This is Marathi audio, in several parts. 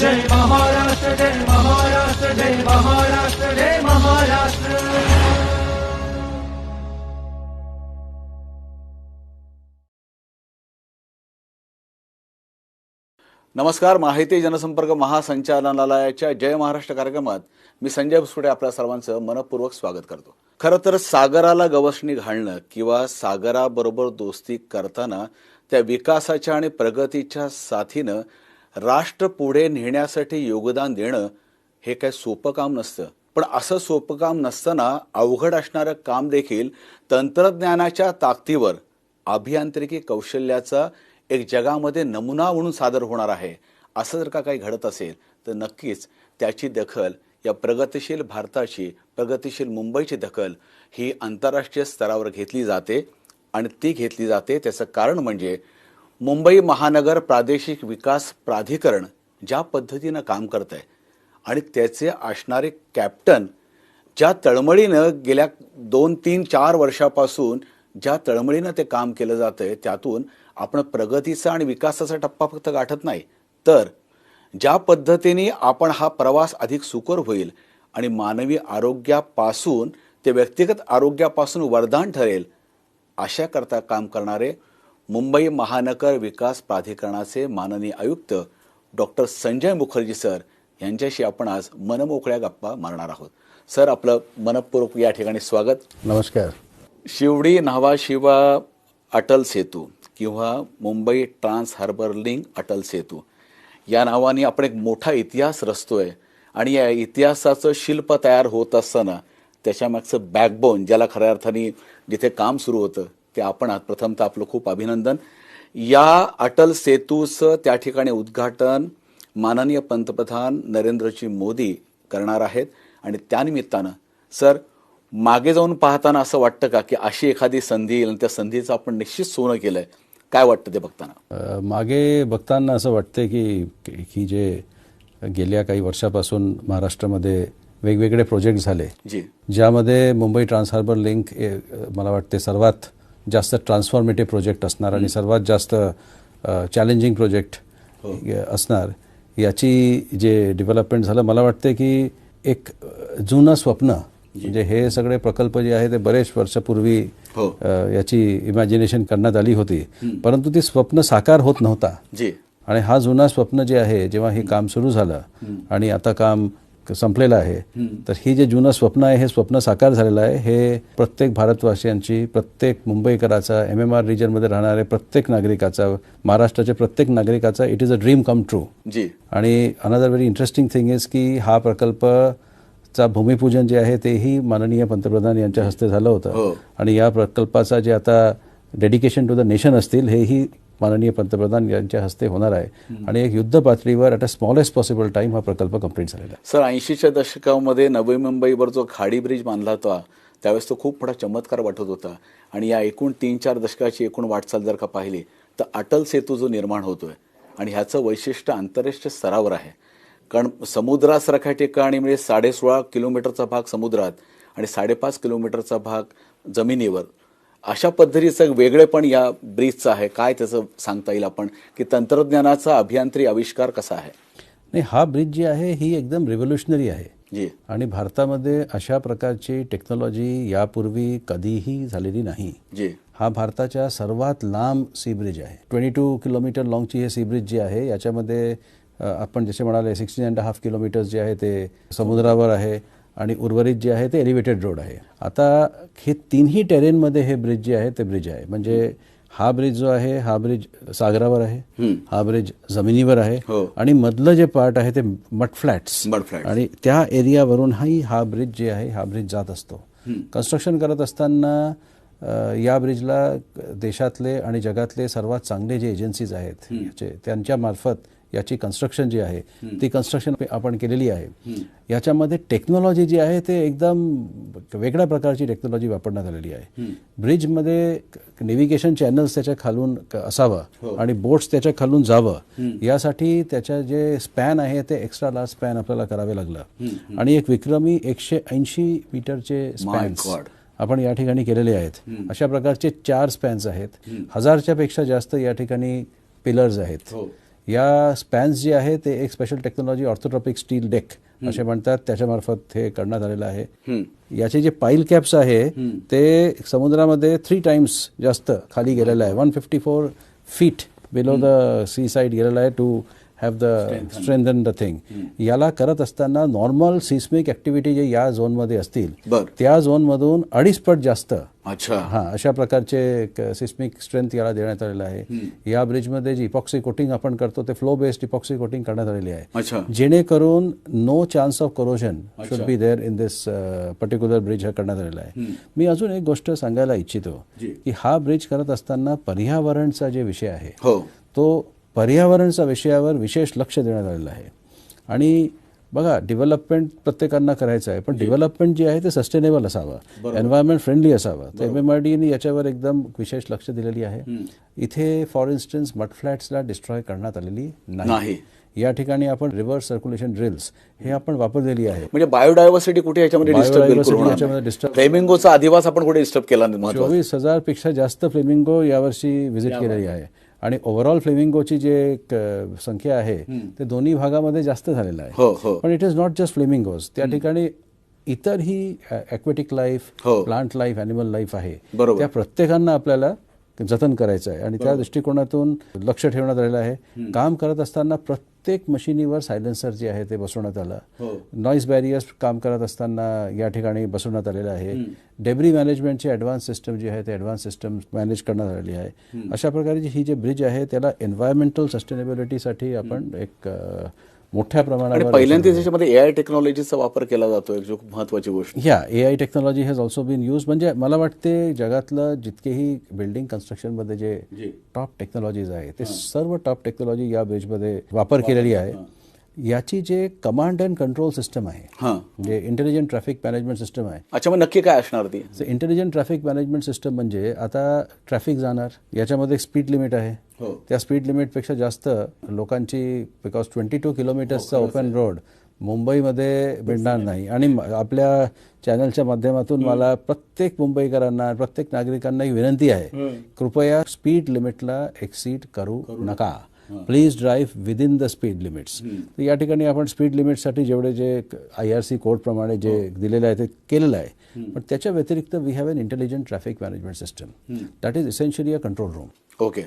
जय महाराष्ट्र, जय महाराष्ट्र, जय महाराष्ट्र, जय महाराष्ट्र. नमस्कार. माहिती जनसंपर्क महासंचालनालयाच्या जय महाराष्ट्र कार्यक्रमात मी संजय भुसुडे आपल्या सर्वांचं मनपूर्वक स्वागत करतो. खरं तर सागराला गवसणी घालणं किंवा सागराबरोबर दोस्ती करताना त्या विकासाच्या आणि प्रगतीच्या साथीनं राष्ट्र पुढे नेण्यासाठी योगदान देणं हे काही सोपं काम नसतं. पण असं सोपं काम नसताना अवघड असणारं काम देखील तंत्रज्ञानाच्या ताकदीवर अभियांत्रिकी कौशल्याचा एक जगामध्ये नमुना म्हणून सादर होणार आहे. असं जर का काही घडत असेल तर नक्कीच त्याची दखल या प्रगतिशील भारताची, प्रगतिशील मुंबईची दखल ही आंतरराष्ट्रीय स्तरावर घेतली जाते. आणि ती घेतली जाते त्याचं कारण म्हणजे मुंबई महानगर प्रादेशिक विकास प्राधिकरण ज्या पद्धतीनं काम करत आहे आणि त्याचे असणारे कॅप्टन ज्या तळमळीनं गेल्या 2, 3, 4 वर्षापासून ज्या तळमळीनं ते काम केलं जातंय त्यातून आपण प्रगतीचा आणि विकासाचा टप्पा फक्त गाठत नाही, तर ज्या पद्धतीने आपण हा प्रवास अधिक सुकर होईल आणि मानवी आरोग्यापासून ते व्यक्तिगत आरोग्यापासून वरदान ठरेल अशा करता काम करणारे मुंबई महानगर विकास प्राधिकरणाचे माननीय आयुक्त डॉक्टर संजय मुखर्जी सर यांच्याशी आपण आज मनमोकळ्या गप्पा मारणार आहोत. सर, आपलं मनपूर्वक या ठिकाणी स्वागत. नमस्कार. शिवडी न्हावाशिवा अटल सेतू किंवा Mumbai trans harbour link Atal Setu या नावाने आपण एक मोठा इतिहास रचतोय आणि या इतिहासाचं शिल्प तयार होत असताना त्याच्यामागचं बॅकबोन ज्याला खऱ्या अर्थाने जिथे काम सुरू होतं ते आपण आहात. प्रथमतः आपलं खूप अभिनंदन. या अटल सेतूचं त्या ठिकाणी उद्घाटन माननीय पंतप्रधान नरेंद्रजी मोदी करणार आहेत आणि त्यानिमित्तानं सर मागे जाऊन पाहताना असं वाटतं का की अशी एखादी संधी येईल आणि त्या संधीचं आपण निश्चित सोनं केलंय? काय वाटतं ते बघताना? मागे बघताना असं वाटतं की जे गेल्या काही वर्षापासून महाराष्ट्रामध्ये वेगवेगळे प्रोजेक्ट झाले ज्यामध्ये मुंबई ट्रान्स हार्बर लिंक मला वाटते सर्वात जास्त ट्रान्सफॉर्मेटिव्ह प्रोजेक्ट असणार आणि सर्वात जास्त चॅलेंजिंग प्रोजेक्ट असणार. याची जे डेव्हलपमेंट झालं मला वाटते की एक जुनं स्वप्न म्हणजे हे सगळे प्रकल्प जे आहे ते बरेच वर्षापूर्वी याची इमॅजिनेशन करण्यात आली होती, परंतु ती स्वप्न साकार होत नव्हता. आणि हा जुना स्वप्न जे आहे जेव्हा हे काम सुरू झालं आणि आता काम संपलेलं आहे तर ही जे जुनं स्वप्न आहे हे स्वप्न साकार झालेलं आहे. हे प्रत्येक भारतवासियांची, प्रत्येक मुंबईकराचा, MMR रिजनमध्ये राहणारे प्रत्येक नागरिकाचा, महाराष्ट्राच्या प्रत्येक नागरिकाचा it is a dream come true. आणि another very interesting thing is की हा प्रकल्पचा भूमिपूजन जे आहे तेही माननीय पंतप्रधान यांच्या हस्ते झालं होतं. आणि या प्रकल्पाचा जे आता डेडिकेशन टू द नेशन असतील हेही माननीय पंतप्रधान यांच्या हस्ते होणार आहे. आणि एक युद्ध पातळीवर at a smallest possible time हा प्रकल्प कंप्लीट झालेला आहे. सर, 80च्या दशकामध्ये नवी मुंबईवर जो खाडी ब्रिज बांधला होता त्यावेळेस तो खूप मोठा चमत्कार वाटत होता. आणि या एकूण 3-4 दशकाची एकूण वाटचाल जर का पाहिली तर अटल सेतू जो निर्माण होतोय आणि ह्याचं वैशिष्ट्य आंतरराष्ट्रीय स्तरावर आहे. कारण समुद्रासारख्या ठिकाणी म्हणजे 16.5 किलोमीटरचा भाग समुद्रात आणि 5.5 किलोमीटरचा भाग जमिनीवर अशा पद्धतीचं वेगळेपण या ब्रिजचं आहे. काय त्याचं सांगता येईल आपण की तंत्रज्ञानाचा अभियांत्रिकी आविष्कार कसा आहे? नाही, हा ब्रिज जी आहे ही एकदम रिव्होल्युशनरी आहे. आणि भारतामध्ये अशा प्रकारची टेक्नॉलॉजी यापूर्वी कधीही झालेली नाही. हा भारताच्या सर्वात लांब सी ब्रिज आहे. 22 किलोमीटर लॉंगची हे सी ब्रिज जी आहे याच्यामध्ये आपण जसे म्हणाले 16.5 किलोमीटर्स जे आहे ते समुद्रावर आहे आणि उर्वरित जे आहे ते एलिव्हेटेड रोड आहे. आता हे तिन्ही टेरेनमध्ये हे ब्रिज जे आहे ते ब्रिज आहे. म्हणजे हा ब्रिज जो आहे हा ब्रिज सागरावर आहे, हा ब्रिज जमिनीवर आहे आणि मधलं जे पार्ट आहे ते मड फ्लॅट्स आणि त्या एरियावरूनही हा ब्रिज जे आहे हा ब्रिज जात असतो. कन्स्ट्रक्शन करत असताना या ब्रिजला देशातले आणि जगातले सर्वात चांगले जे एजन्सीज आहेत त्यांच्या मार्फत याची कन्स्ट्रक्शन जी आहे ती कन्स्ट्रक्शन आपण केलेली आहे. याच्यामध्ये टेक्नॉलॉजी जी आहे ते एकदम वेगळ्या प्रकारची टेक्नॉलॉजी वापरण्यात आलेली आहे. ब्रिजमध्ये नेव्हिगेशन चॅनल्स त्याच्या खालून असावं आणि बोट्स त्याच्या खालून जावं यासाठी त्याच्या जे स्पॅन आहे ते एक्स्ट्रा लार्ज स्पॅन आपल्याला करावे लागलं आणि एक विक्रमी 180 मीटरचे स्पॅन्स आपण या ठिकाणी केलेले आहेत. अशा प्रकारचे 4 स्पॅन्स आहेत. 1000च्या पेक्षा जास्त या ठिकाणी पिलर्स आहेत. या स्पॅन्स जे आहे ते एक special technology orthotropic steel deck असे म्हणतात, त्याच्यामार्फत हे करण्यात आलेलं आहे. याचे जे पाईल कॅप्स आहे ते समुद्रामध्ये 3 टाइम्स जास्त खाली गेलेलं आहे, 154 feet below the sea side गेलेलं आहे to have the strengthen the thing. याला करत असताना नॉर्मल सिस्मिक ऍक्टिव्हिटी जे या झोनमध्ये असतील त्या झोनमधून 2.5 पट जास्त अशा प्रकारचे सिस्मिक स्ट्रेंथ याला देण्यात आलेलं आहे. या ब्रिजमध्ये जी इपॉक्सी कोटिंग आपण करतो ते फ्लो बेस्ड इपॉक्सी कोटिंग करण्यात आलेली आहे, जेणेकरून no chance of corrosion should be there in this particular bridge करण्यात आलेला आहे. मी अजून एक गोष्ट सांगायला इच्छितो की हा ब्रिज करत असताना पर्यावरणचा जे विषय आहे तो पर्यावरणच्या विषयावर विशेष लक्ष देण्यात आलेलं आहे. आणि बघा, डेव्हलपमेंट प्रत्येकांना करायचं आहे, पण डेव्हलपमेंट जे आहे ते सस्टेनेबल असावं, एन्व्हायरमेंट फ्रेंडली असावं. तर MMRDAने याच्यावर एकदम विशेष लक्ष दिलेली आहे. इथे फॉर इन्स्टन्स मडफ्लॅट्सला डिस्ट्रॉय करण्यात आलेली नाही. या ठिकाणी आपण रिव्हर्स सर्क्युलेशन ड्रिल्स हे आपण वापरलेली आहे. म्हणजे बायोडायव्हर्सिटी कुठे याच्यामध्ये डिस्टर्ब, फ्लेमिंगोचा अधिवास आपण कुठे डिस्टर्ब केला नाही. 24,000 पेक्षा जास्त फ्लेमिंगो यावर्षी व्हिजिट केलेली आहे. आणि ओव्हरऑल फ्लेमिंगोची जे संख्या आहे ते दोन्ही भागामध्ये जास्त झालेलं आहे. पण it is not just flamingos, त्या ठिकाणी इतरही aquatic life, plant life, animal life आहे, त्या प्रत्येकांना आपल्याला जतन करायचं आहे. आणि त्या दृष्टिकोनातून लक्ष ठेवण्यात आलेलं आहे. काम करत असताना प्रत्येक मशिनीवर सायलेन्सर जे आहे ते बसवण्यात आलं. नॉईज बॅरियर्स काम करत असताना या ठिकाणी बसवण्यात आलेलं आहे. डेब्री मॅनेजमेंटची ॲडव्हान्स सिस्टम जी आहे ते ॲडव्हान्स सिस्टम मॅनेज करण्यात आलेली आहे. अशा प्रकारची ही जे ब्रिज आहे त्याला एन्व्हायरमेंटल सस्टेनेबिलिटीसाठी आपण एक मोठ्या प्रमाणावर पहिल्यांदा त्याच्यामध्ये AI टेक्नॉलॉजीचा वापर केला जातो, एक महत्वाची गोष्ट. AI technology has also been use. म्हणजे मला वाटते जगातलं जितकेही बिल्डिंग कन्स्ट्रक्शनमध्ये जे टॉप टेक्नॉलॉजीज आहे ते सर्व टॉप टेक्नॉलॉजी या ब्रिजमध्ये वापर केलेली आहे. याची जे कमांड अँड कंट्रोल सिस्टम आहे, म्हणजे इंटेलिजंट ट्रॅफिक मॅनेजमेंट सिस्टम आहे. अच्छा, मग नक्की काय असणार ती? इंटेलिजंट ट्रॅफिक मॅनेजमेंट सिस्टम म्हणजे आता ट्रॅफिक जाणार, याच्यामध्ये स्पीड लिमिट आहे, त्या स्पीड लिमिटपेक्षा जास्त लोकांची, बिकॉज 22 किलोमीटर्सचा ओपन रोड मुंबईमध्ये मिळणार नाही. आणि आपल्या चॅनलच्या माध्यमातून मला प्रत्येक मुंबईकरांना, प्रत्येक नागरिकांना ही विनंती आहे, कृपया स्पीड लिमिटला एक्सीड करू नका. Please drive within the speed limits. तर या ठिकाणी आपण स्पीड लिमिटसाठी जेवढे जे IRC कोड प्रमाणे जे दिलेलं आहे ते केलेलं आहे. पण त्याच्या व्यतिरिक्त we have an intelligent traffic management system that is essentially a control room.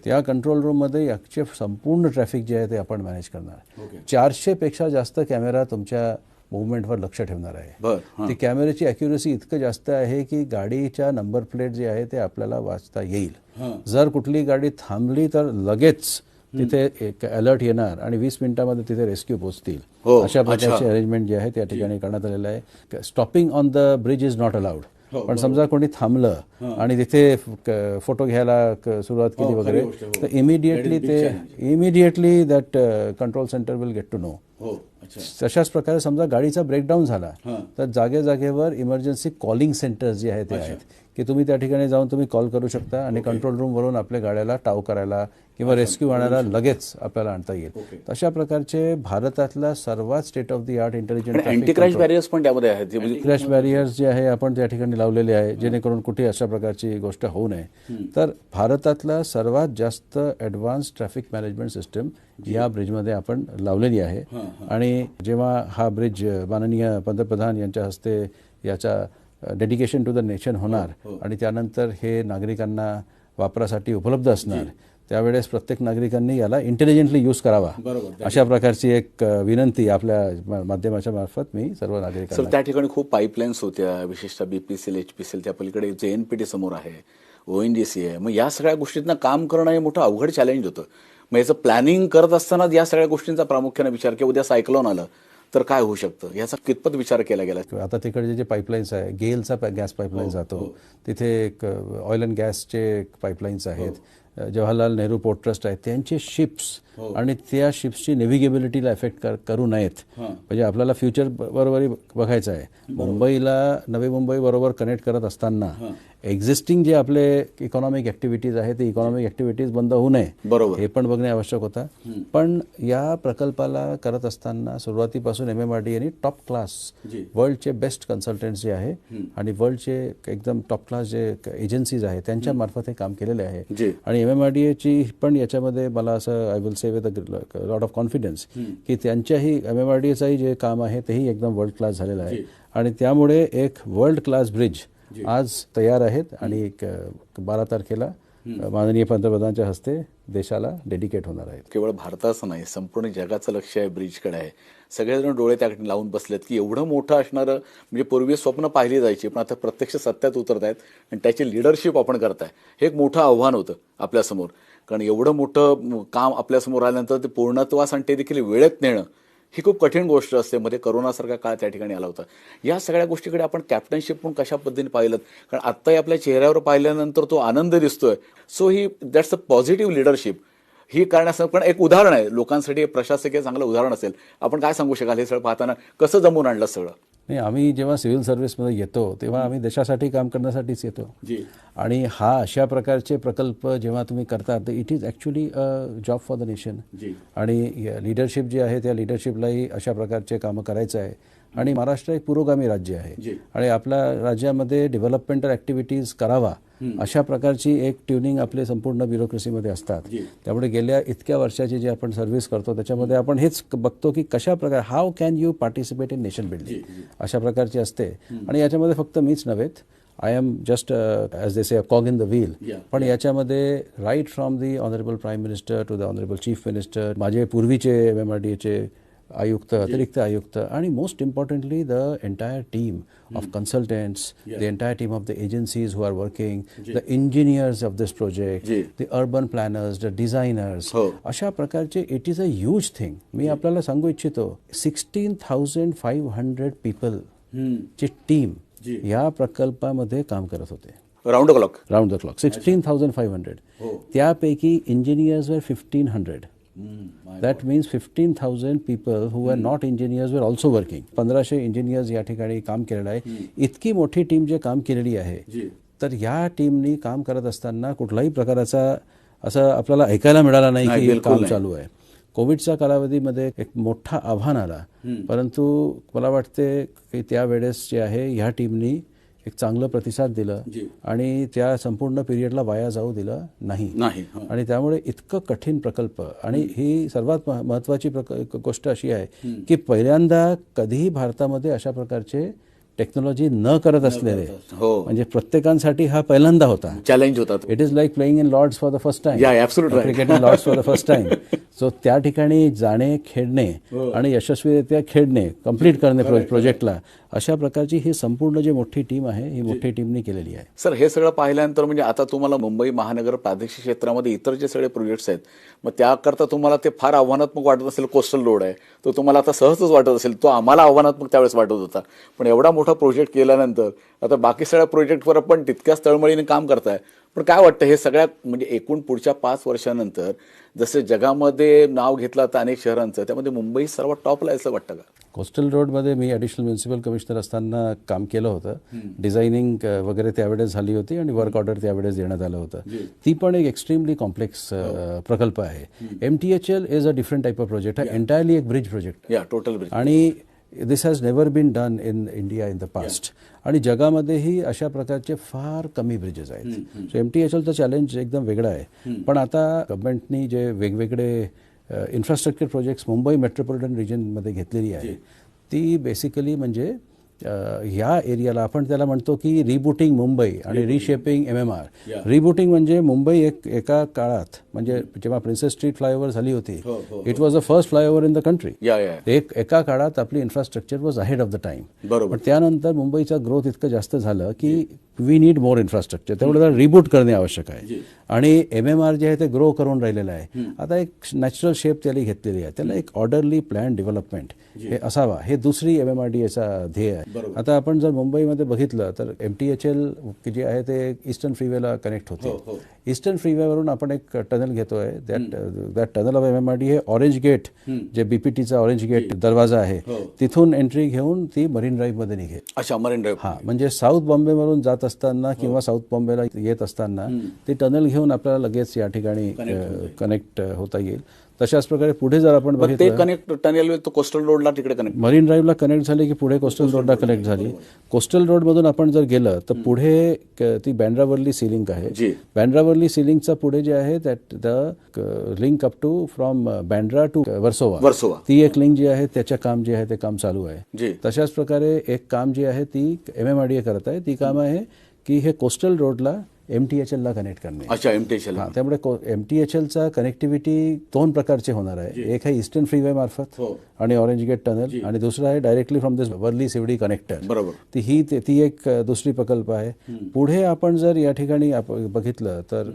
त्या कंट्रोल रूममध्ये याचे संपूर्ण ट्रॅफिक जे आहे ते आपण मॅनेज करणार. 400 पेक्षा जास्त कॅमेरा तुमच्या मुवमेंटवर लक्ष ठेवणार आहे. ती कॅमेऱ्याची अॅक्युरेसी इतकं जास्त आहे की गाडीच्या नंबर प्लेट जे आहे ते आपल्याला वाचता येईल. जर कुठली गाडी थांबली तर लगेच तिथे एक अलर्ट येणार आणि 20 मिनिटांमध्ये तिथे रेस्क्यू पोहोचतील. अशा प्रकारचे अरेंजमेंट जे आहे त्या ठिकाणी करण्यात आलेलं आहे. Stopping on the bridge is not allowed. पण समजा कोणी थांबलं आणि तिथे फोटो घ्यायला सुरुवात केली वगैरे तर immediately that control centre will get to know. तशाच प्रकारे समजा गाडीचा ब्रेकडाऊन झाला तर जागेवर इमर्जन्सी कॉलिंग सेंटर्स जे आहेत ते आहेत की तुम्ही त्या ठिकाणी जाऊन तुम्ही कॉल करू शकता आणि कंट्रोल रूमवरून आपल्या गाड्याला टाव करायला किंवा रेस्क्यू आणायला लगेच आपल्याला आणता येईल. अशा प्रकारचे भारतातला सर्वात state of the art intelligent anti crash barriers पण त्यामध्ये आहेत. क्रॅश बॅरियर्स जे आहे आपण त्या ठिकाणी लावलेले आहे जेणेकरून कुठे अशा प्रकारची गोष्ट होऊ नये. तर भारतातला सर्वात जास्त ॲडव्हान्स ट्रॅफिक मॅनेजमेंट सिस्टम या ब्रिजमध्ये आपण लावलेली आहे. आणि जेव्हा हा ब्रिज माननीय पंतप्रधान यांच्या हस्ते याचा डेडिकेशन टू द नेशन होणार आणि त्यानंतर हे नागरिकांना वापरासाठी उपलब्ध असणार त्यावेळेस प्रत्येक नागरिकांनी याला इंटेलिजंटली यूज करावा. अशा प्रकारची एक विनंती आपल्या माध्यमाच्या मार्फत मी सर्व नागरिकांना. त्या ठिकाणी खूप पाईपलाईन्स होत्या, विशेषतः BPCL, HPCL, त्या पलीकडे JNPT समोर आहे, ONGC आहे. मग या सगळ्या गोष्टींना काम करणं हे मोठं अवघड चॅलेंज होतं. मग याचं प्लॅनिंग करत असताना या सगळ्या गोष्टींचा प्रामुख्याने विचार की उद्या सायक्लोन आलं तर काय होऊ शकतं याचा कितपत विचार केला गेला. आता तिकडे जे पाईपलाईन्स आहे, गेलचा गॅस पाईपलाईन जातो, तिथे एक ऑइल अँड गॅसचे पाईपलाईन्स आहेत, जवाहरलाल नेहरू पोर्ट ट्रस्ट आहे, त्यांचे शिप्स आणि त्या शिप्सची नेव्हिगेबिलिटीला इफेक्ट करू नयेत. म्हणजे आपल्याला फ्युचर बरोबर बघायचं आहे. मुंबईला नवी मुंबई बरोबर कनेक्ट करत असताना एक्झिस्टिंग जे आपले इकॉनॉमिक ऍक्टिव्हिटीज आहे ते इकॉनॉमिक ऍक्टिव्हिटीज बंद होऊ नये, बरोबर, हे पण बघणे आवश्यक होता. पण या प्रकल्पाला करत असताना सुरुवातीपासून MMRDA यांनी टॉप क्लास वर्ल्डचे बेस्ट कन्सल्टंट्स जे आहे आणि वर्ल्डचे एकदम टॉप क्लास जे एजन्सीज आहेत त्यांच्या मार्फत हे काम केलेले आहे. आणि MMRDA ची पण याच्यामध्ये मला असं I will say with lot of confidence की त्यांच्याही MMRDAचाही जे काम आहे तेही एकदम वर्ल्ड क्लास झालेलं आहे. आणि त्यामुळे एक वर्ल्ड क्लास ब्रिज आज तयार आहेत आणि 12 तारखेला माननीय पंतप्रधानांच्या हस्ते देशाला डेडिकेट होणार आहेत. केवळ भारताचं नाही, संपूर्ण जगाचं लक्ष आहे ब्रिजकडे आहे. सगळेजण डोळे त्याकडे लावून बसलेत की एवढं मोठं असणारं, म्हणजे पूर्वी स्वप्न पाहिली जायची पण आता प्रत्यक्ष सत्यात उतरत आहेत आणि त्याची लिडरशिप आपण करताय. हे एक मोठं आव्हान होतं आपल्यासमोर, कारण एवढं मोठं काम आपल्यासमोर आल्यानंतर ते पूर्णत्वास आणि ते देखील वेळेत नेणं ही खूप कठीण गोष्ट असते. मध्ये करोनासारखा काळ त्या ठिकाणी आला होता. या सगळ्या गोष्टीकडे आपण कॅप्टनशिप पण कशा पद्धतीने पाहिलं, कारण आत्ताही आपल्या चेहऱ्यावर पाहिल्यानंतर तो आनंद दिसतोय. सो ही दॅट्स अ पॉझिटिव्ह लिडरशिप ही करण्याचं पण एक उदाहरण आहे लोकांसाठी, प्रशासकीय चांगलं उदाहरण असेल. आपण काय सांगू शकाल हे सगळं पाहताना, कसं जमून आणलं सगळं? नाही, आम्ही जेव्हा सिव्हिल सर्व्हिसमध्ये येतो तेव्हा आम्ही देशासाठी काम करण्यासाठीच येतो. आणि हा अशा प्रकारचे प्रकल्प जेव्हा तुम्ही करता तर it is actually a job for the nation. आणि लिडरशिप जी आहे त्या लिडरशिपलाही अशा प्रकारचे कामं करायचं आहे. आणि महाराष्ट्र एक पुरोगामी राज्य आहे आणि आपल्या राज्यामध्ये डेव्हलपमेंटल ॲक्टिव्हिटीज करावा अशा प्रकारची एक ट्युनिंग आपले संपूर्ण ब्युरोक्रेसीमध्ये असतात. त्यामुळे गेल्या इतक्या वर्षाची जी आपण सर्व्हिस करतो त्याच्यामध्ये आपण हेच बघतो की कशा प्रकारे how can you participate in nation building अशा प्रकारची असते. आणि याच्यामध्ये फक्त मीच नव्हेत, I am just as they say a cog in the wheel. पण याच्यामध्ये right from the honourable prime minister to the honourable chief minister, माझे पूर्वीचे MMRDAचे आयुक्त, अतिरिक्त आयुक्त आणि most importantly the entire team of consultants, the entire team of the agencies who are working, the engineers of this project, the urban planners, the designers, अशा प्रकारचे it is a huge thing. मी आपल्याला सांगू इच्छितो 16,500 पीपल ची टीम या प्रकल्पामध्ये काम करत होते. Round the clock 16,500. त्यापैकी इंजिनियर्स वर 1,500. That means 15,000 people who were not engineers were also working. 1,500 engineers या ठिकाणी काम केलेलं आहे. इतकी मोठी टीम जे काम केलेली आहे, तर या टीमनी काम करत असताना कुठलाही प्रकाराचा असं आपल्याला ऐकायला मिळाला नाही की काम चालू आहे. कोविडच्या कालावधीमध्ये एक मोठा आव्हान आला, परंतु मला वाटते की त्यावेळेस जे आहे ह्या टीमनी एक चांगलं प्रतिसाद दिलं आणि त्या संपूर्ण पिरियडला वाया जाऊ दिलं नाही. आणि त्यामुळे इतकं कठीण प्रकल्प, आणि ही सर्वात महत्वाची गोष्ट अशी आहे की पहिल्यांदा कधीही भारतामध्ये अशा प्रकारचे टेक्नॉलॉजी न करत असलेले, म्हणजे प्रत्येकांसाठी हा पहिल्यांदा होता, चॅलेंज होता. It is like playing in Lord's for the first time, cricket in Lord's for the first time. So त्या ठिकाणी जाणे, खेळणे आणि यशस्वीरित्या खेळणे, कम्प्लीट करणे प्रोजेक्टला, अशा प्रकारची ही संपूर्ण जी मोठी टीम आहे ही मोठी टीमने केलेली आहे. सर, हे सगळं पाहिल्यानंतर म्हणजे आता तुम्हाला मुंबई महानगर प्रादेशिक क्षेत्रामध्ये इतर जे सगळे प्रोजेक्ट्स आहेत, मग त्याकरता तुम्हाला ते फार आव्हानात्मक वाटत असेल. कोस्टल रोड आहे तो तुम्हाला आता सहजच वाटत असेल, तो आम्हाला आव्हानात्मक त्यावेळेस वाटत होता. पण एवढा मोठा प्रोजेक्ट केल्यानंतर आता बाकी सगळ्या प्रोजेक्टवर पण तितक्याच तळमळीने काम करताय. पण काय वाटतं हे सगळ्या म्हणजे एकूण पुढच्या 5 वर्षानंतर जसं जगामध्ये नाव घेतलं आता अनेक शहरांचं, त्यामध्ये मुंबई सर्वात टॉपला आहे असं वाटतं का? कोस्टल रोडमध्ये मी ॲडिशनल म्युन्सिपल कमिशनर असताना काम केलं होतं. डिझायनिंग वगैरे त्यावेळेस झाली होती आणि वर्क ऑर्डर त्यावेळेस देण्यात आलं होतं. ती पण एक एक्स्ट्रीमली कॉम्प्लेक्स प्रकल्प आहे. MTHL is a different type of project, हा एंटायरली एक ब्रिज प्रोजेक्ट, टोटल ब्रिज. आणि this has never been done in India in the past. आणि जगामध्येही अशा प्रकारचे फार कमी ब्रिजेस आहेत. सो MTHLचं चॅलेंज एकदम वेगळं आहे. पण आता गव्हर्नमेंटनी जे वेगवेगळे इन्फ्रास्ट्रक्चर प्रोजेक्ट्स मुंबई मेट्रोपॉलिटन रिजनमध्ये घेतलेली आहे, ती बेसिकली म्हणजे ह्या एरियाला आपण त्याला म्हणतो की रिबूटिंग मुंबई आणि रिशेपिंग MMR. रिबूटिंग म्हणजे मुंबई एका काळात, म्हणजे जेव्हा प्रिन्सेस स्ट्रीट फ्लायओव्हर झाली होती, it was the first flyover in the country. एका काळात आपली infrastructure was ahead of the time. पण त्यानंतर मुंबईचा ग्रोथ इतकं जास्त झालं की वी नीड मोर इन्फ्रास्ट्रक्चर, त्यामुळे रिबूट करणे आवश्यक आहे. आणि MMR जे आहे ते ग्रो करून राहिलेलं आहे. आता एक नॅचरल शेप त्याला घेतलेली आहे, त्याला एक ऑर्डरली प्लॅन डेव्हलपमेंट हे असावा, हे दुसरी MMRDAचा ध्येय आहे. आता आपण जर मुंबईमध्ये बघितलं तर MTHL जे आहे ते ईस्टर्न फ्रीवेला कनेक्ट होते. ईस्टर्न फ्रीवेवरून आपण एक टनल घेतोय. दॅट टनल ऑफ MMRD हे ऑरेंज गेट, जे BPTचा ऑरेंज गेट दरवाजा आहे, तिथून एंट्री घेऊन ती मरीन ड्राईव्ह मध्ये निघेल. अच्छा, मरीन ड्राईव्ह. हा, म्हणजे साऊथ बॉम्बेवरून जात असताना किंवा साऊथ बॉम्बेला येत असताना ती टनल घेऊन आपल्याला लगेच या ठिकाणी कनेक्ट होता येईल. तशाच प्रकारे पुढे जर आपण बघितलं, कनेक्ट टनेल तो कोस्टल रोडला तिकडे कनेक्ट, मरीन ड्राईव्हला कनेक्ट झाले की पुढे कोस्टल रोडला कनेक्ट झाली. कोस्टल रोड मधून आपण जर गेलं तर पुढे ती बँड्रावर्ली सी लिंक आहे. बँड्रावर्ली सी लिंकचा पुढे जे आहे that the link up to from Bandra to Versova, ती एक लिंक जी आहे त्याच्या काम जे आहे ते काम चालू आहे. तशाच प्रकारे एक काम जी आहे ती MMRDA करत आहे. ती काम आहे की हे कोस्टल रोडला MTHL ला कनेक्ट करणे. अच्छा, MTHL. त्यामुळे MTHLचा कनेक्टिव्हिटी दोन प्रकारचे होणार आहे. एक आहे ईस्टर्न फ्रीवे मार्फत आणि ऑरेंज गेट टनल, आणि दुसरा आहे directly from this Worli Sewri connector. बरोबर. ती एक दुसरी प्रकल्प आहे. पुढे आपण जर या ठिकाणी बघितलं तर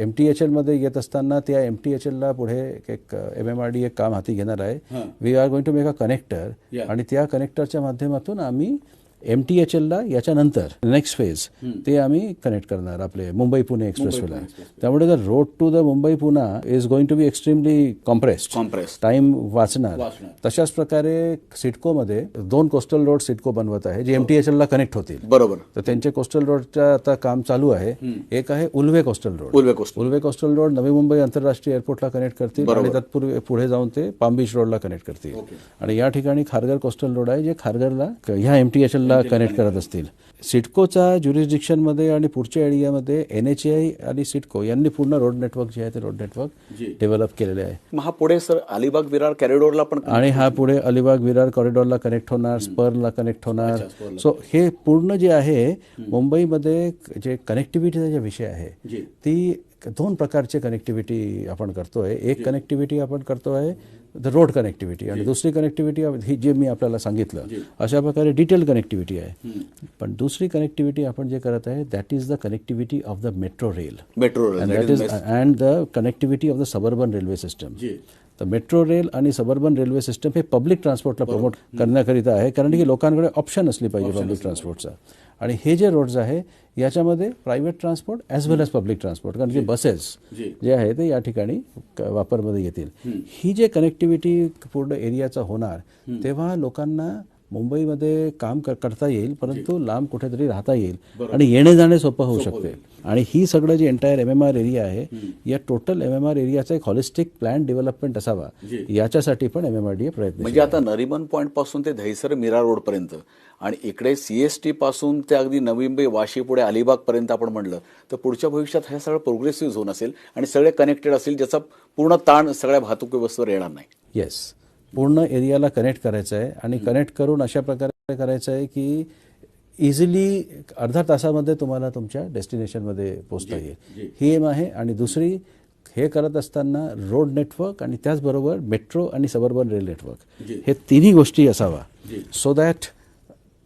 MTHL मध्ये येत असताना त्या MTHL ला पुढे एक MMRD एक काम हाती घेणार आहे. We are going to make a connector, आणि त्या कनेक्टरच्या माध्यमातून आम्ही MTHL ला याच्यानंतर नेक्स्ट फेज ते आम्ही कनेक्ट करणार आपले मुंबई पुणे एक्सप्रेसवेला. त्यामुळे the road to the Mumbai Pune is going to be extremely compressed, time वाचणार. तशाच प्रकारे सिडकोमध्ये 2 कोस्टल रोड सिडको बनवत आहे जे MTHL ला कनेक्ट होतील. बरोबर. तर त्यांचे कोस्टल रोडच्या आता काम चालू आहे. एक आहे Ulwe coastal road. Ulwe coastal road Navi Mumbai आंतरराष्ट्रीय एअरपोर्टला कनेक्ट करतील आणि तत्पूर्वी पुढे जाऊन ते पाम बीच रोडला कनेक्ट करतील. आणि या ठिकाणी खारघर कोस्टल रोड आहे जे खारघरला ह्या MTHL कनेक्ट करत असतील. सिडकोचा ज्युरिस्डिक्शन मध्ये आणि पुढच्या एरियामध्ये NHAI आणि सिडको यांनी पूर्ण रोड नेटवर्क जे आहे ते रोड नेटवर्क डेव्हलप केलेले आहे. हा पुढे सर अलिबाग विरार कॉरिडॉरला पण, आणि हा पुढे अलिबाग विरार कॉरिडॉरला कनेक्ट होणार, स्पर्ला कनेक्ट होणार. सो हे पूर्ण जे आहे मुंबईमध्ये जे कनेक्टिव्हिटीचा जे विषय आहे ती 2 प्रकारचे कनेक्टिव्हिटी आपण करतोय. एक कनेक्टिव्हिटी आपण करतोय द रोड कनेक्टिव्हिटी, आणि दुसरी कनेक्टिव्हिटी ही जे मी आपल्याला सांगितलं अशा प्रकारे डिटेल कनेक्टिव्हिटी आहे. पण दुसरी कनेक्टिव्हिटी आपण जे करत आहे that is the connectivity of the metro rail, and the connectivity of the suburban railway system. तर मेट्रो रेल आणि सबर्बन रेल्वे सिस्टम हे पब्लिक ट्रान्सपोर्टला प्रमोट करण्याकरिता आहे, कारण की लोकांकडे ऑप्शन असली पाहिजे पब्लिक ट्रान्सपोर्टचा. आणि हे जे रोड्स आहे याच्यामध्ये प्रायव्हेट ट्रान्सपोर्ट ॲज वेल एज पब्लिक ट्रान्सपोर्ट, कारण की बसेस जे आहे ते या ठिकाणी वापरमध्ये येतील. ही जे कनेक्टिव्हिटी पूर्ण एरियाचा होणार तेव्हा लोकांना मुंबईमध्ये काम करता येईल, परंतु लांब कुठेतरी राहता येईल आणि येणे जाणे सोपं होऊ शकते. आणि ही सगळं जे एंटायर MMR एरिया आहे या टोटल MMR एरियाचा एक हॉलिस्टिक प्लॅन डेव्हलपमेंट असावा, याच्यासाठी पण MMRDA प्रयत्न. म्हणजे आता नरिमन पॉईंट पासून ते दहिसर मीरा रोड पर्यंत, आणि इकडे CST पासून ते अगदी नवी मुंबई वाशी पुढे अलिबाग पर्यंत आपण म्हटलं तर पुढच्या भविष्यात हे सगळं प्रोग्रेसिव्ह झोन असेल आणि सगळे कनेक्टेड असेल, ज्याचा पूर्ण ताण सगळ्या वाहतूक व्यवस्थेवर येणार नाही. येस, पूर्ण एरियाला कनेक्ट करायचं आहे, आणि कनेक्ट करून अशा प्रकारे करायचं आहे की इझिली अर्धा तासामध्ये तुम्हाला तुमच्या डेस्टिनेशनमध्ये पोहोचता येईल. ही एम आहे. आणि दुसरी, हे करत असताना रोड नेटवर्क आणि त्याचबरोबर मेट्रो आणि सबर्बन रेल नेटवर्क हे तिन्ही गोष्टी असावा, so that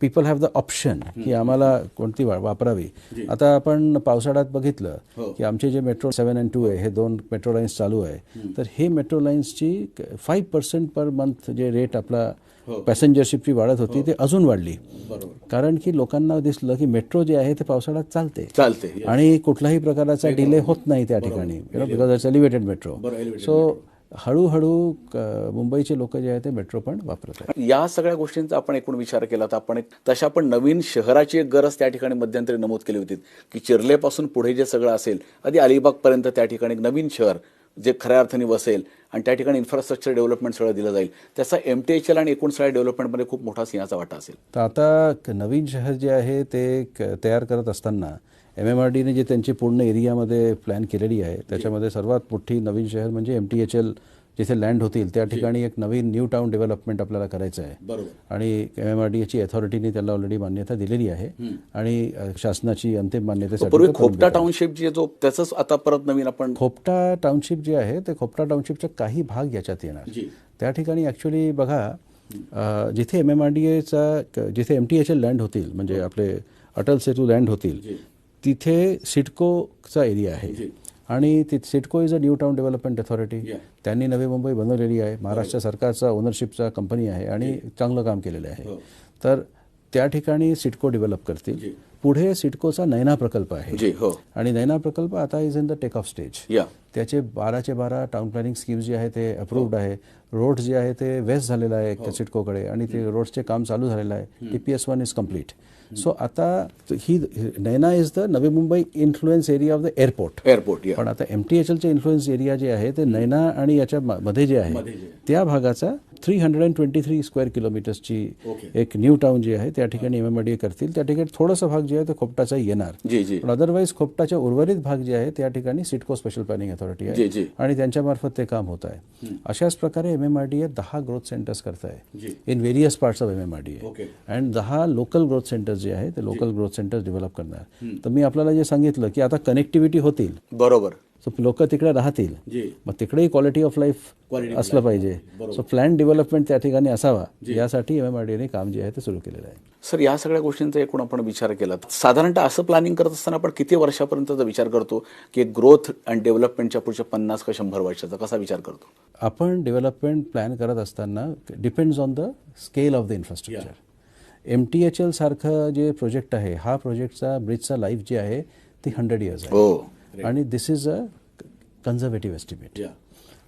people have the option की आम्हाला कोणती वापरावी. आता आपण पावसाळ्यात बघितलं की आमचे जे मेट्रो 7 आणि 2 आहे हे 2 मेट्रो लाईन्स चालू आहे. तर हे मेट्रो लाईन्सची 5% पर मंथ जे रेट आपला पॅसेंजरशिपची वाढत होती ते अजून वाढली, कारण की लोकांना दिसलं की मेट्रो जे आहे ते पावसाळ्यात चालते आणि कुठल्याही प्रकाराचा डिले होत नाही त्या ठिकाणी, because it's elevated metro. So हळूहळू मुंबईचे लोक जे आहेत ते मेट्रो पण वापरत आहेत. या सगळ्या गोष्टींचा आपण एकूण विचार केला तर आपण तशा पण नवीन शहराची एक गरज त्या ठिकाणी मध्यंतरी नमूद केली होती की चिर्लेपासून पुढे जे सगळं असेल आधी अलिबागपर्यंत त्या ठिकाणी एक नवीन शहर जे खऱ्या अर्थाने वसेल आणि त्या ठिकाणी इन्फ्रास्ट्रक्चर डेव्हलपमेंट सगळं दिलं जाईल, त्याचा MTHL आणि एकूण सगळ्या डेव्हलपमेंटमध्ये खूप मोठा सिंहाचा वाटा असेल. तर आता नवीन शहर जे आहे ते तयार करत असताना MMRDने जे त्यांची पूर्ण एरियामध्ये प्लॅन केलेली आहे त्याच्यामध्ये सर्वात मोठी नवीन शहर म्हणजे MTHL जिथे लँड होतील त्या ठिकाणी एक नवीन न्यू टाउन डेव्हलपमेंट आपल्याला करायचं आहे. आणि MMRDAची अथॉरिटीने त्याला ऑलरेडी मान्यता दिलेली आहे आणि शासनाची अंतिम मान्यतेसाठी खोपटा टाउनशिप जे जो त्याचंच आता परत नवीन आपण खोपटा टाउनशिप जे आहे ते खोपटा टाउनशिपचा काही भाग याच्यात येणार. त्या ठिकाणी ॲक्च्युली बघा, जिथे MMRDAचा जिथे MTHL लँड होतील म्हणजे आपले अटल सेतू लँड होतील तिथे सिडकोचा एरिया आहे आणि CIDCO is a new town development authority. त्यांनी नवी मुंबई बनवलेली आहे, महाराष्ट्र सरकारचा ओनरशिपचा कंपनी आहे आणि चांगलं काम केलेलं आहे. तर त्या ठिकाणी सिडको डेव्हलप करतील पुढे सिडकोचा नैना प्रकल्प आहे जी हो. आणि नैना प्रकल्प आता is in the take off stage. त्याचे 12चे 12 टाउन प्लॅनिंग स्कीम्स जे आहे ते अप्रूव्ड आहे. रोड जे आहे ते वेस्ट झालेलं आहे सिडकोकडे आणि ते रोडचे काम चालू झालेलं आहे. TPS1 is complete. सो आता ही नैना is the Navi Mumbai influence area of the airport. पण आता MTHLचे इन्फ्लुएन्स एरिया जे आहे ते नैना आणि याच्या मध्ये जे आहे त्या भागाचा 323 स्क्वेअर किलोमीटर्सची एक न्यू टाउन जी आहे त्या ठिकाणी MMRDA करतील. त्या ठिकाणी थोडासा भाग जे आहे तो खोपटाचा येणार. पण अदरवाईज खोपटाच्या उर्वरित भाग जे आहे त्या ठिकाणी सिडको स्पेशल प्लॅनिंग अथॉरिटी आहे आणि त्यांच्या मार्फत ते काम होत आहे. अशाच प्रकारे MMRDA 10 ग्रोथ सेंटर्स करत आहे in various parts of MMRDA and 10 local growth centres जे आहे ते लोकल ग्रोथ सेंटर्स डेव्हलप करणार. तर मी आपल्याला जे सांगितलं की आता कनेक्टिव्हिटी होतील बरोबर. सो लोक तिकडे राहतील मग तिकडेही क्वालिटी ऑफ लाईफ असलं पाहिजे. सो प्लॅन डेव्हलपमेंट त्या ठिकाणी असावा यासाठी MMRDAने काम जे आहे ते सुरू केलेलं आहे. सर या सगळ्या गोष्टींचा एकूण आपण विचार केला साधारणतः असं प्लॅनिंग करत असताना आपण किती वर्षापर्यंतचा विचार करतो की ग्रोथ अँड डेव्हलपमेंटच्या पुढच्या 50 का 100 वर्षाचा कसा विचार करतो आपण? डेव्हलपमेंट प्लॅन करत असताना depends on the scale of the infrastructure. MTHL सारखं जे प्रोजेक्ट आहे हा प्रोजेक्टचा ब्रिजचा लाईफ जे आहे ती 100 इयर्स आहे आणि दिस इज अ कन्झर्वेटिव्ह एस्टिमेट.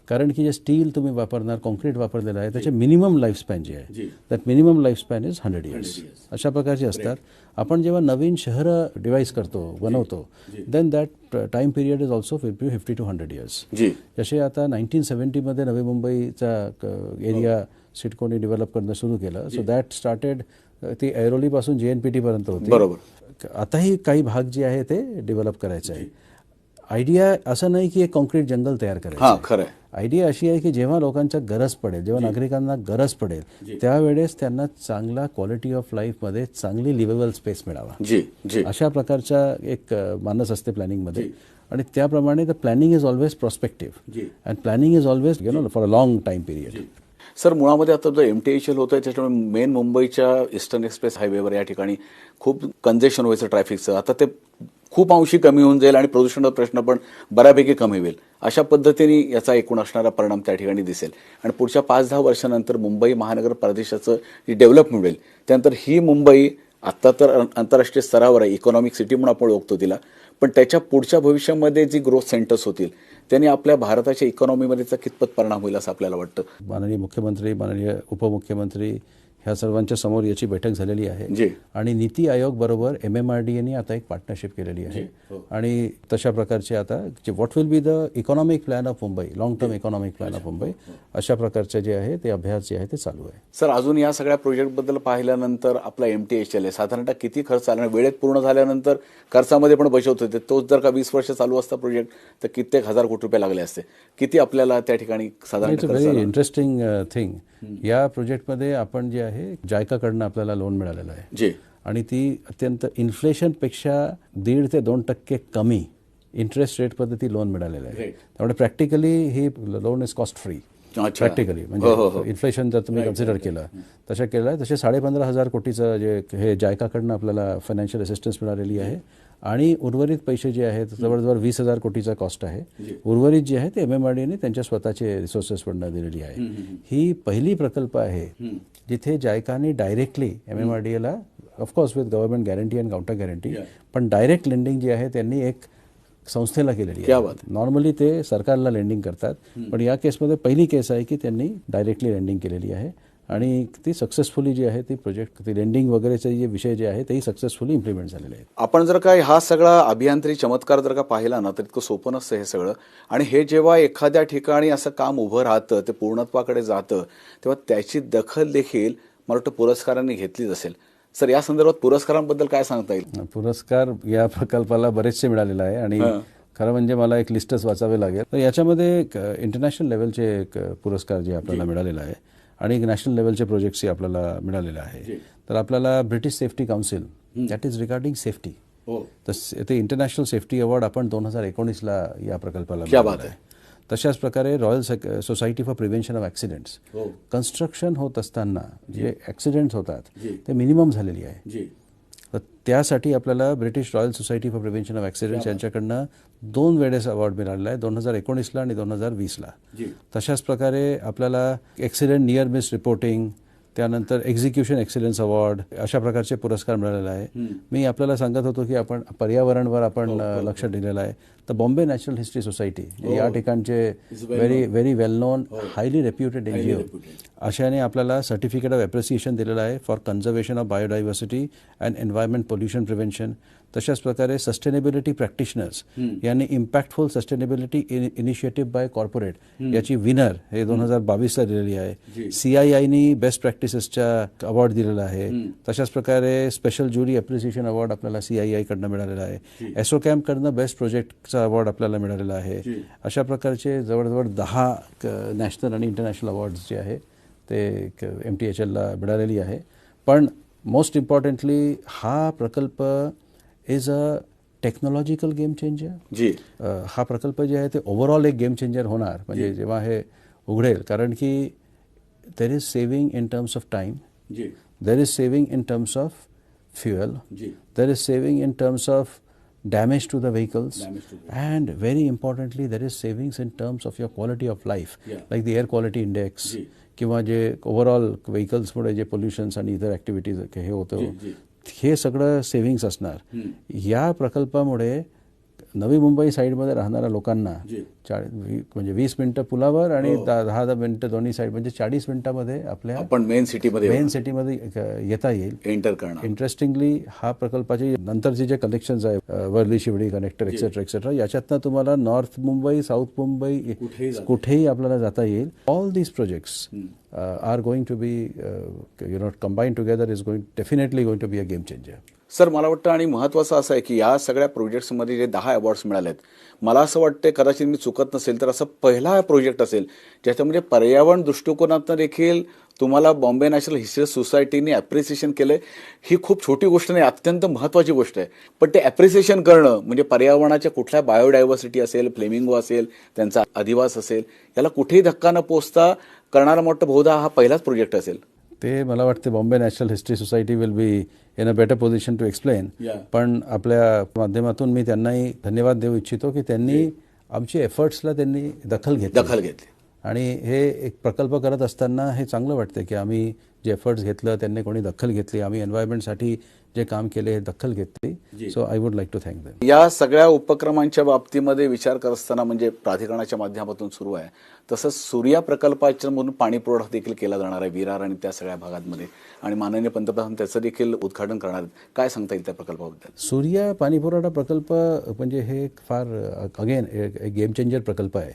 कारण की जे स्टील तुम्ही वापरणार कॉन्क्रीट वापरलेलं आहे त्याचे मिनिमम लाईफ स्पॅन जे आहे that minimum life span is 100 years. अशा प्रकारचे असतात. आपण जेव्हा नवीन शहरं डिवाईस करतो बनवतो then that time period is also 50 to 100 years. जसे आता 1970 नवी मुंबईचा एरिया सिडकोने डेव्हलप करणं सुरू केलं. सो दॅट स्टार्टेड ती ऐरोलीपासून JNPT पर्यंत होती. बरोबर. आताही काही भाग जे आहे ते डेव्हलप करायचं आहे. आयडिया असं नाही की एक कॉन्क्रीट जंगल तयार करायचं. आयडिया अशी आहे की जेव्हा लोकांच्या गरज पडेल जेव्हा नागरिकांना गरज पडेल त्यावेळेस त्यांना चांगला क्वालिटी ऑफ लाईफमध्ये चांगली लिव्हेबल स्पेस मिळावा अशा प्रकारचा एक मानस असते प्लॅनिंगमध्ये. आणि त्याप्रमाणे the planning is always prospective and planning is always for a long time period. Sir मुळामध्ये आता जो MTHL होतं त्याच्यामुळे मेन मुंबईच्या ईस्टर्न एक्सप्रेस हायवेवर या ठिकाणी खूप कंजेशन व्हायचं ट्रॅफिकचं. आता ते खूप अंशी कमी होऊन जाईल आणि प्रदूषणाचा प्रश्न पण बऱ्यापैकी कमी होईल. अशा पद्धतीने याचा एकूण असणारा परिणाम त्या ठिकाणी दिसेल आणि पुढच्या 5-10 वर्षानंतर मुंबई महानगर प्रदेशाचं जे डेव्हलपमेंट होईल त्यानंतर ही मुंबई आत्ता तर आंतरराष्ट्रीय स्तरावर आहे इकॉनॉमिक सिटी म्हणून आपण ओळखतो तिला. पण त्याच्या पुढच्या भविष्यामध्ये जी ग्रोथ सेंटर्स होतील त्यांनी आपल्या भारताच्या इकॉनॉमीमध्येचा कितपत परिणाम होईल असं आपल्याला वाटतं? माननीय मुख्यमंत्री माननीय उपमुख्यमंत्री ह्या सर्वांच्या समोर याची बैठक झालेली आहे आणि नीती आयोग बरोबर MMRDAने आता एक पार्टनरशिप केलेली आहे आणि तशा प्रकारचे आता what will be the economic plan of Mumbai long term economic plan of Mumbai अशा प्रकारचे जे आहे ते अभ्यास जे आहे ते चालू आहे. सर अजून या सगळ्या प्रोजेक्टबद्दल पाहिल्यानंतर आपला MTHL आहे साधारणतः किती खर्च आला? वेळेत पूर्ण झाल्यानंतर खर्चामध्ये पण बचत होते. तोच जर का 20 वर्ष चालू असता प्रोजेक्ट तर कित्येक हजार कोटी रुपये लागले असते. किती आपल्याला त्या ठिकाणी साधारण? Very interesting thing. या प्रोजेक्टमध्ये आपण जे आहे जायकाकडनं आपल्याला लोन मिळालेलं आहे आणि ती अत्यंत इन्फ्लेशनपेक्षा 1.5 ते 2% कमी इंटरेस्ट रेट पद्धती लोन मिळालेलं आहे. त्यामुळे practically he loan is cost free practically. म्हणजे इन्फ्लेशन जर तुम्ही कन्सिडर केलं तशा केलं आहे तसे 15,500 कोटीचं जे हे जायकाकडनं आपल्याला फायनान्शियल असिस्टन्स मिळालेली आहे आणि उर्वरित पैसे जे आहेत जवळजवळ 20,000 कोटीचा कॉस्ट आहे. उर्वरित जे आहे ते MMRDAने त्यांच्या स्वतःचे रिसोर्सेसवरनं दिलेली आहे. ही पहिली प्रकल्प आहे जिथे जायकाने डायरेक्टली MMRDAला of course with government guarantee and counter guarantee पण डायरेक्ट लेंडिंग जी आहे त्यांनी एक संस्थेला केलेली आहे. नॉर्मली ते सरकारला लेंडिंग करतात पण या केसमध्ये पहिली केस आहे की त्यांनी डायरेक्टली लेंडिंग केलेली आहे आणि ती सक्सेसफुली जी आहे ती प्रोजेक्ट ती लेंडिंग वगैरेचे जे विषय जे आहे तेही सक्सेसफुली इम्प्लिमेंट झालेले आहेत. आपण जर का हा सगळा अभियांत्रिकी चमत्कार जर का पाहिला ना तर इतकं सोपं नसतं हे सगळं. आणि हे जेव्हा एखाद्या ठिकाणी असं काम उभं राहतं ते पूर्णत्वाकडे जातं तेव्हा त्याची दखल देखील मला वाटतं पुरस्कारांनी घेतलीच असेल. सर या संदर्भात पुरस्कारांबद्दल काय सांगता येईल? पुरस्कार या प्रकल्पाला बरेचसे मिळालेला आहे आणि खरं म्हणजे मला एक लिस्टच वाचावे लागेल. तर याच्यामध्ये इंटरनॅशनल लेवलचे पुरस्कार जे आपल्याला मिळालेला आहे आणि नॅशनल लेवलचे प्रोजेक्ट्सही आपल्याला मिळालेले आहे. तर आपल्याला British safety council that is regarding safety तर ते इंटरनॅशनल सेफ्टी अवॉर्ड आपण 2019ला या प्रकल्पाला मिळालेला आहे. तशाच प्रकारे royal Society for Prevention of accidents construction होत असताना जे ॲक्सिडेंट्स होतात ते मिनिमम झालेली आहे. तर त्यासाठी आपल्याला British Royal Society for Prevention of Accidents यांच्याकडनं 2 वेळेस अवॉर्ड मिळालेला आहे 2019ला आणि 2020ला. तशाच प्रकारे आपल्याला ॲक्सिडेंट नियर मिस रिपोर्टिंग त्यानंतर एक्झिक्युशन एक्सलन्स अवॉर्ड, अशा प्रकारचे पुरस्कार मिळालेले आहे. मी आपल्याला सांगत होतो की आपण पर्यावरणवर आपण लक्ष दिलेलं आहे. तर बॉम्बे नॅचरल हिस्ट्री सोसायटी या ठिकाणचे very well known, highly reputed NGO, अशाने आपल्याला सर्टिफिकेट ऑफ एप्रिसिएशन दिलेलं आहे for conservation of biodiversity and environment pollution prevention. तशाच प्रकारे सस्टेनेबिलिटी प्रॅक्टिशनर्स यांनी impactful sustainability initiative by corporate याची विनर हे 2022ला दिलेली आहे. CIIनी बेस्ट प्रॅक्टिसेसचा अवॉर्ड दिलेला आहे. तशाच प्रकारे स्पेशल ज्युरी अप्रिसिएशन अवॉर्ड आपल्याला CII कडनं मिळालेला आहे. ESOCAM कडनं बेस्ट प्रोजेक्टचा अवॉर्ड आपल्याला मिळालेला आहे. अशा प्रकारचे जवळजवळ 10 नॅशनल आणि इंटरनॅशनल अवॉर्ड्स जे आहे ते MTHLला मिळालेली आहे. पण मोस्ट इम्पॉर्टंटली हा प्रकल्प is a technological game changer. हा प्रकल्प जे आहे ते ओव्हरऑल एक गेम चेंजर होणार म्हणजे जेव्हा हे उघडेल, कारण की there is saving in terms of time, there is saving in terms of fuel, there is saving in terms of damage to the vehicles, and very importantly there is savings in terms of your quality of life, like the air quality index किंवा जे ओव्हरऑल व्हेकल्समुळे जे पोल्युशन्स आणि इतर ॲक्टिव्हिटीज हे होतं हे सगळं सेव्हिंग्स असणार. या प्रकल्पामुळे नवी मुंबई साईडमध्ये राहणाऱ्या लोकांना म्हणजे 20 मिनिटं पुलावर आणि 10 मिनिटं दोन्ही साईड म्हणजे 40 मिनिटांमध्ये आपल्या आपण मेन सिटीमध्ये येता येईल, एंटर करणार. इंटरेस्टिंगली हा प्रकल्पाचे नंतरचे जे कनेक्शन्स आहे वर्ली शिवडी कनेक्टर एक्सेट्रा याच्यातनं तुम्हाला नॉर्थ मुंबई, साऊथ मुंबई कुठेही आपल्याला जाता येईल. All these projects are going to be combined together is definitely going to be a game changer. Sir, मला वाटतं आणि महत्त्वाचं असं आहे की या सगळ्या प्रोजेक्ट्समध्ये जे 10 अवॉर्ड्स मिळाले आहेत, मला असं वाटतं कदाचित मी चुकत नसेल तर असं पहिला प्रोजेक्ट असेल ज्याच्यामध्ये पर्यावरण दृष्टिकोनातून देखील तुम्हाला बॉम्बे नॅशनल हिस्ट्री सोसायटीने ॲप्रिसिएशन केलं. ही खूप छोटी गोष्ट नाही, अत्यंत महत्त्वाची गोष्ट आहे. पण ते ॲप्रिसिएशन करणं म्हणजे पर्यावरणाच्या कुठल्या बायोडायव्हर्सिटी असेल, फ्लेमिंगो असेल, त्यांचा अधिवास असेल, याला कुठेही धक्का न पोचता करणारा मोठा बहुधा हा पहिलाच प्रोजेक्ट असेल. ते मला वाटते Bombay national history society will be in a better position to explain. पण आपल्या माध्यमातून मी त्यांनाही धन्यवाद देऊ इच्छितो की त्यांनी आमची एफर्ट्सला त्यांनी दखल घेतली आणि हे एक प्रकल्प करत असताना हे चांगलं वाटतं की आम्ही जे एफर्ट्स घेतलं त्यांनी कोणी दखल घेतली, आम्ही एन्व्हायरमेंटसाठी जे काम केले हे दखल घेतली. So I would like to thank them. या सगळ्या उपक्रमांच्या बाबतीमध्ये विचार करत असताना म्हणजे प्राधिकरणाच्या माध्यमातून सुरू आहे, तसंच सूर्या प्रकल्पाच्या म्हणून पाणी पुरवठा देखील केला जाणार आहे विरार आणि त्या सगळ्या भागांमध्ये, आणि माननीय पंतप्रधान त्याचं देखील उद्घाटन करणार आहेत. काय सांगता येईल त्या प्रकल्पाबद्दल? सूर्या पाणी पुरवठा प्रकल्प म्हणजे हे एक फार अगेन एक गेम चेंजर प्रकल्प आहे.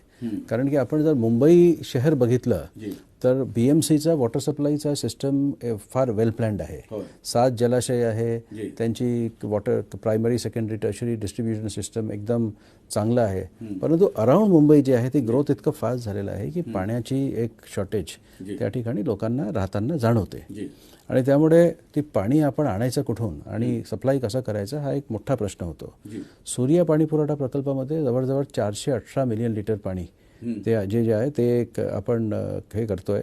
कारण की आपण जर मुंबई शहर बघितलं तर BMCचा वॉटर सप्लायचा सिस्टम फार वेल प्लॅन्ड आहे. 7 जलाशय आहे, त्यांची water primary secondary tertiary distribution system एकदम चांगलं आहे. परंतु अराउंड मुंबई जे आहे ते ग्रोथ इतकं फास्ट झालेलं आहे की पाण्याची एक शॉर्टेज त्या ठिकाणी लोकांना राहताना जाणवते. आणि त्यामुळे ती पाणी आपण आणायचं कुठून आणि सप्लाय कसा करायचा हा एक मोठा प्रश्न होतो. सूर्या पाणी पुरवठा प्रकल्पामध्ये जवळजवळ 418 मिलियन लिटर पाणी ते जे आहे ते एक आपण हे करतोय.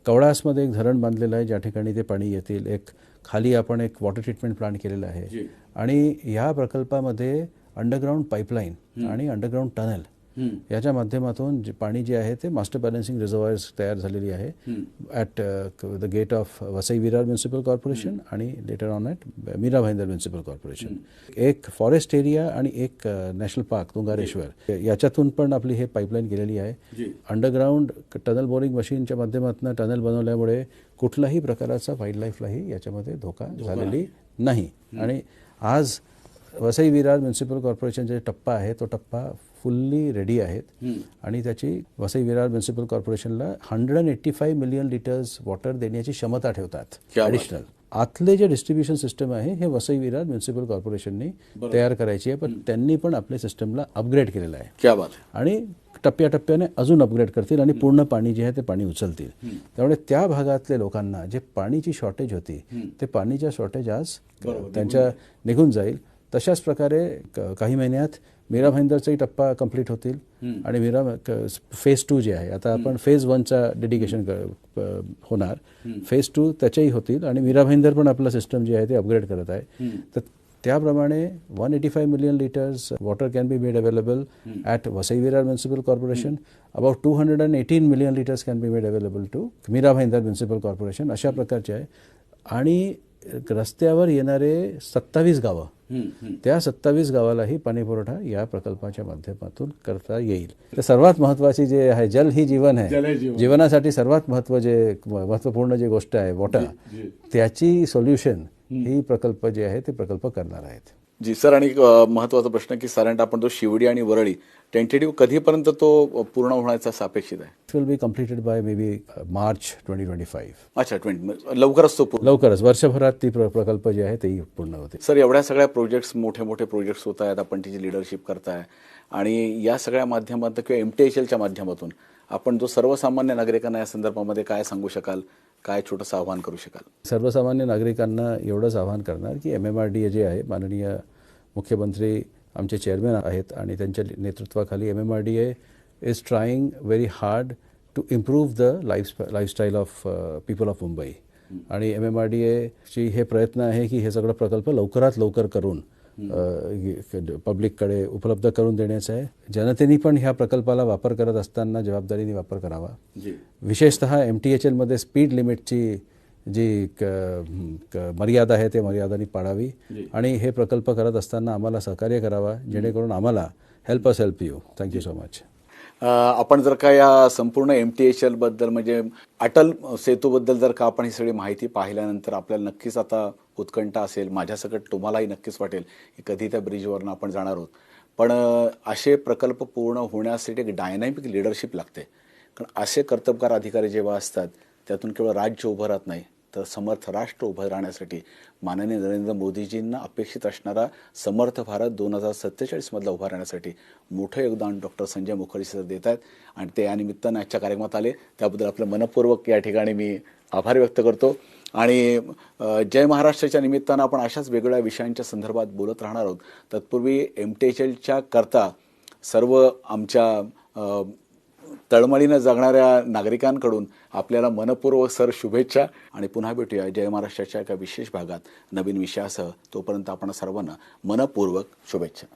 कवडासमध्ये एक धरण बांधलेलं आहे ज्या ठिकाणी ते पाणी येतील. एक खाली आपण एक वॉटर ट्रीटमेंट प्लांट केलेला आहे. आणि ह्या प्रकल्पामध्ये अंडरग्राऊंड पाईपलाईन आणि अंडरग्राऊंड टनल याच्या माध्यमातून पाणी जे आहे ते मास्टर बॅलन्सिंग रिझर्वायर्स तयार झालेली आहे at the gate of Vasai Virar municipal corporation आणि later on at Mira Bhayandar municipal corporation. एक फॉरेस्ट एरिया आणि एक नॅशनल पार्क तुंगारेश्वर याच्यातून पण आपली हे पाईपलाईन गेलेली आहे. अंडरग्राऊंड टनल बोरिंग मशीनच्या माध्यमातून टनल बनवल्यामुळे कुठल्याही प्रकारचा वाईल्ड लाईफलाही याच्यामध्ये धोका झालेली नाही. आणि आज वसई विरार म्युन्सिपल कॉर्पोरेशनचा टप्पा आहे तो टप्पा फुल्ली रेडी आहेत आणि त्याची वसई विरार म्युन्सिपल कॉर्पोरेशनला 185 मिलियन लिटर्स वॉटर देण्याची क्षमता ठेवतात ॲडिशनल. आतले जे डिस्ट्रीब्युशन सिस्टम आहे हे वसई विरार म्युन्सिपल कॉर्पोरेशननी तयार करायची आहे, पण त्यांनी पण आपल्या सिस्टमला अपग्रेड केलेलं आहे आणि टप्प्याटप्प्याने अजून अपग्रेड करतील आणि पूर्ण पाणी जे आहे ते पाणी उचलतील. त्यामुळे त्या भागातल्या लोकांना जे पाणीची शॉर्टेज होती ते पाणीच्या शॉर्टेज आज त्यांच्या निघून जाईल. तशाच प्रकारे काही महिन्यात मीरा भाईंदरचाही टप्पा कंप्लीट होतील आणि मीरा फेज 2 जे आहे आता आपण फेज 1चा डेडिकेशन होणार, फेज 2 त्याच्याही होतील आणि मीरा भाईंदर पण आपलं सिस्टम जे आहे ते अपग्रेड करत आहे. तर त्याप्रमाणे 185 million liters water can be made available at Vasai Virar Municipal Corporation. About 218 million liters can be made available to Mira Bhayandar Municipal Corporation. अशा प्रकारचे आहे. आणि रस्त्यावर येणारे 27 गावं, त्या 27 गावालाही पाणी पुरवठा या प्रकल्पाच्या माध्यमातून करता येईल. तर सर्वात महत्वाची जे आहे, जल ही जीवन आहे. जीवनासाठी सर्वात महत्वपूर्ण जी गोष्ट आहे वॉटर, त्याची सोल्युशन ही प्रकल्प जे आहे ते प्रकल्प करणार आहेत. जी सर, आणि महत्वाचा प्रश्न की साधारणतः आपण तो शिवडी आणि वरळी टेंटेटिव्ह कधीपर्यंत तो पूर्ण होण्याचा अपेक्षित आहे? It will be completed by maybe March 2025. अच्छा, लवकरच तो लवकरच वर्षभरात ती प्रकल्प जे आहे तेही पूर्ण होते. सर, एवढ्या सगळ्या प्रोजेक्ट्स, मोठे मोठे प्रोजेक्ट्स होत आहेत, आपण त्याची लिडरशिप करताय, आणि या सगळ्या माध्यमातून किंवा MTHLच्या माध्यमातून आपण जो सर्वसामान्य नागरिकांना या संदर्भामध्ये काय सांगू शकाल, काय छोटंसं आव्हान करू शकाल? सर्वसामान्य नागरिकांना एवढंच आव्हान करणार की MMRDA जे आहे, माननीय मुख्यमंत्री आमचे चेअरमॅन आहेत आणि त्यांच्या नेतृत्वाखाली MMRDA is trying very hard to improve the lifestyle of people of Mumbai. आणि MMRDAची हे प्रयत्न आहे की हे सगळं प्रकल्प लवकरात लवकर करून पब्लिककडे उपलब्ध करून देण्याचं आहे. जनतेने पण ह्या प्रकल्पाला वापर करत असताना जबाबदारीने वापर करावा. विशेषतः MTHL मध्ये स्पीड लिमिटची जी मर्यादा आहे ते मर्यादानी पाळावी, आणि हे प्रकल्प करत असताना आम्हाला सहकार्य करावा, जेणेकरून आम्हाला help us help you. Thank you so much. आपण जर का या संपूर्ण MTHL बद्दल, म्हणजे अटल सेतूबद्दल जर का आपण ही सगळी माहिती पाहिल्यानंतर आपल्याला नक्कीच आता उत्कंठा असेल, माझ्यासकट तुम्हालाही नक्कीच वाटेल की कधी त्या ब्रिजवरनं आपण जाणार आहोत. पण असे प्रकल्प पूर्ण होण्यासाठी एक डायनॅमिक लिडरशिप लागते. कारण असे कर्तबगार अधिकारी जेव्हा असतात, त्यातून केवळ राज्य उभं राहत नाही, तर समर्थ राष्ट्र उभं राहण्यासाठी माननीय नरेंद्र मोदीजींना अपेक्षित असणारा समर्थ भारत 2047 मधला उभा राहण्यासाठी मोठं योगदान डॉक्टर संजय मुखर्जी सर देत आहेत. आणि ते या निमित्तानं आजच्या कार्यक्रमात आले, त्याबद्दल आपलं मनपूर्वक या ठिकाणी मी आभार व्यक्त करतो. आणि जय महाराष्ट्राच्या निमित्तानं आपण अशाच वेगवेगळ्या विषयांच्या संदर्भात बोलत राहणार आहोत. तत्पूर्वी MTHLच्या करता सर्व आमच्या तळमळीनं जगणाऱ्या नागरिकांकडून आपल्याला मनपूर्वक सर शुभेच्छा, आणि पुन्हा भेटूया जय महाराष्ट्राच्या एका विशेष भागात नवीन विषयासह. तोपर्यंत आपण सर्वांना मनपूर्वक शुभेच्छा.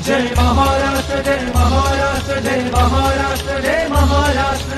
जय महाराष्ट्र, जय महाराष्ट्र, जय महाराष्ट्र, जय महाराष्ट्र.